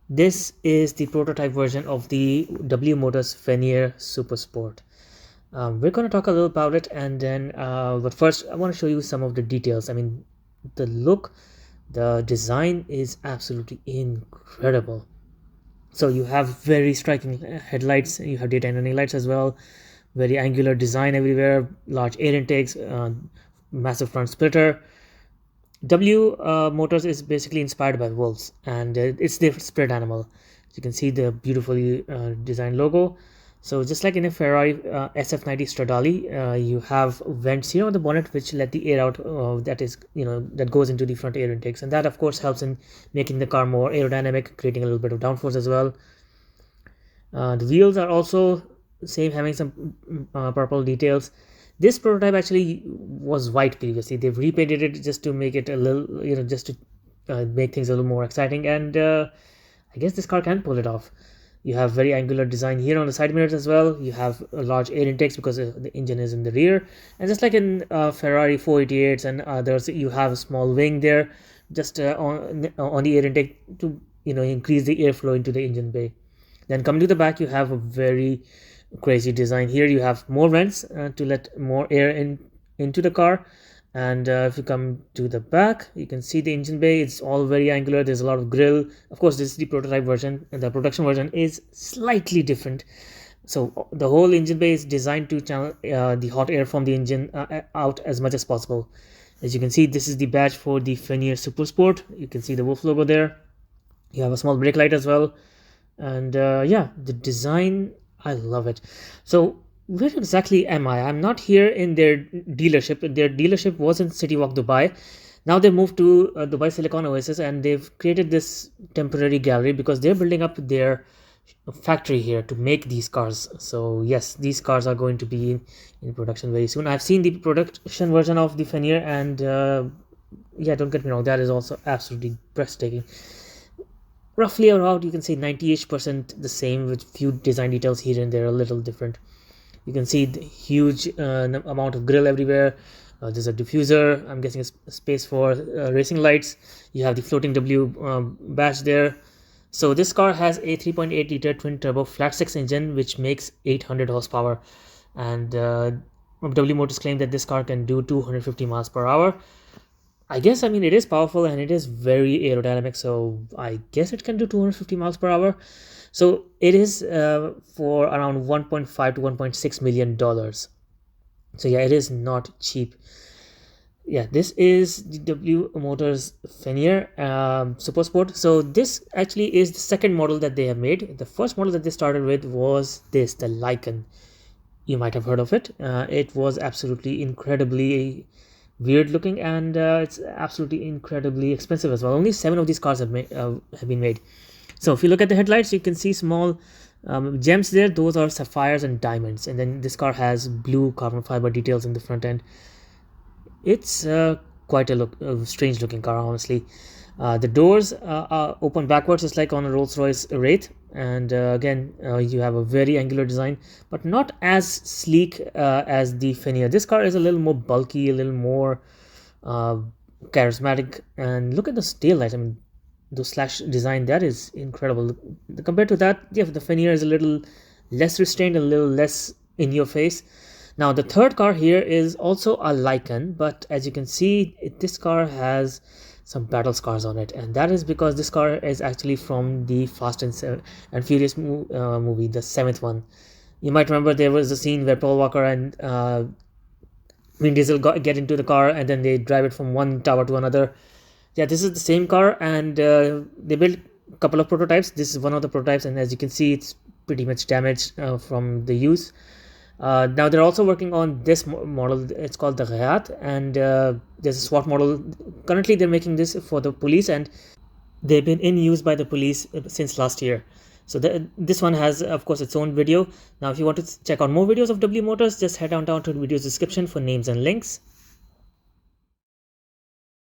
This is the prototype version of the W Motors Fenyr SuperSport. We're going to talk a little about it, and then but first I want to show you some of the details. I mean, the look, the design is absolutely incredible. So you have very striking headlights, you have daytime running lights as well, very angular design everywhere, large air intakes, massive front splitter. W Motors is basically inspired by wolves, and it's their spirit animal. You can see the beautifully designed logo. So just like in a Ferrari SF90 Stradale, you have vents here on the bonnet which let the air out. That goes into the front air intakes, and that of course helps in making the car more aerodynamic, creating a little bit of downforce as well. The wheels are also same, having some purple details. This prototype actually was white previously. They've repainted it just to make it a little, just to make things a little more exciting. And I guess this car can pull it off. You have very angular design here on the side mirrors as well. You have a large air intakes because the engine is in the rear. And just like in Ferrari 488s and others, you have a small wing there just on the air intake to increase the airflow into the engine bay. Then coming to the back, you have a very crazy design. Here you have more vents to let more air into the car. And if you come to the back, you can see the engine bay. It's all very angular. There's a lot of grille. Of course, this is the prototype version, and the production version is slightly different. So the whole engine bay is designed to channel the hot air from the engine out as much as possible. As you can see, this is the badge for the Fenyr SuperSport. You can see the wolf logo there. You have a small brake light as well. And yeah, the design, I love it. So where exactly am I? I'm not here in their dealership. Their dealership was in City Walk, Dubai. Now they moved to Dubai Silicon Oasis, and they've created this temporary gallery because they're building up their factory here to make these cars. So yes, these cars are going to be in production very soon. I've seen the production version of the Fenyr, and yeah, don't get me wrong, that is also absolutely breathtaking. Roughly around, you can say 90-ish% the same, with few design details here and there a little different. You can see the huge amount of grille everywhere. There's a diffuser, I'm guessing a space for racing lights. You have the floating W badge there. So this car has a 3.8 liter twin turbo flat six engine which makes 800 horsepower, and W Motors claim that this car can do 250 miles per hour. I guess, I mean, it is powerful and it is very aerodynamic, so I guess it can do 250 miles per hour. So it is for around 1.5 to 1.6 million dollars. So yeah, it is not cheap. Yeah, this is the W Motors Fenyr SuperSport. So this actually is the second model that they have made. The first model that they started with was the Lycan. You might have heard of it. It was absolutely incredibly weird looking, and it's absolutely incredibly expensive as well. Only 7 of these cars have been made. So if you look at the headlights, you can see small gems there. Those are sapphires and diamonds. And then this car has blue carbon fiber details in the front end. It's quite a strange looking car, honestly. The doors are open backwards, just like on a Rolls-Royce Wraith. And again, you have a very angular design, but not as sleek as the Fenyr. This car is a little more bulky, a little more charismatic. And look at the tail lights. I mean, the slash design, that is incredible. Compared to that, yeah, the Fenyr is a little less restrained, a little less in your face. Now the third car here is also a Lycan, but as you can see, this car has some battle scars on it, and that is because this car is actually from the Fast and Furious movie, the 7th one. You might remember there was a scene where Paul Walker and Vin Diesel get into the car, and then they drive it from one tower to another. Yeah, this is the same car, and they built a couple of prototypes. This is one of the prototypes, and as you can see, it's pretty much damaged from the use. Now they're also working on this model. It's called the Ghayat, and there's a SWAT model. Currently they're making this for the police, and they've been in use by the police since last year. So this one has, of course, its own video. Now if you want to check out more videos of W Motors, just head on down to the video's description for names and links.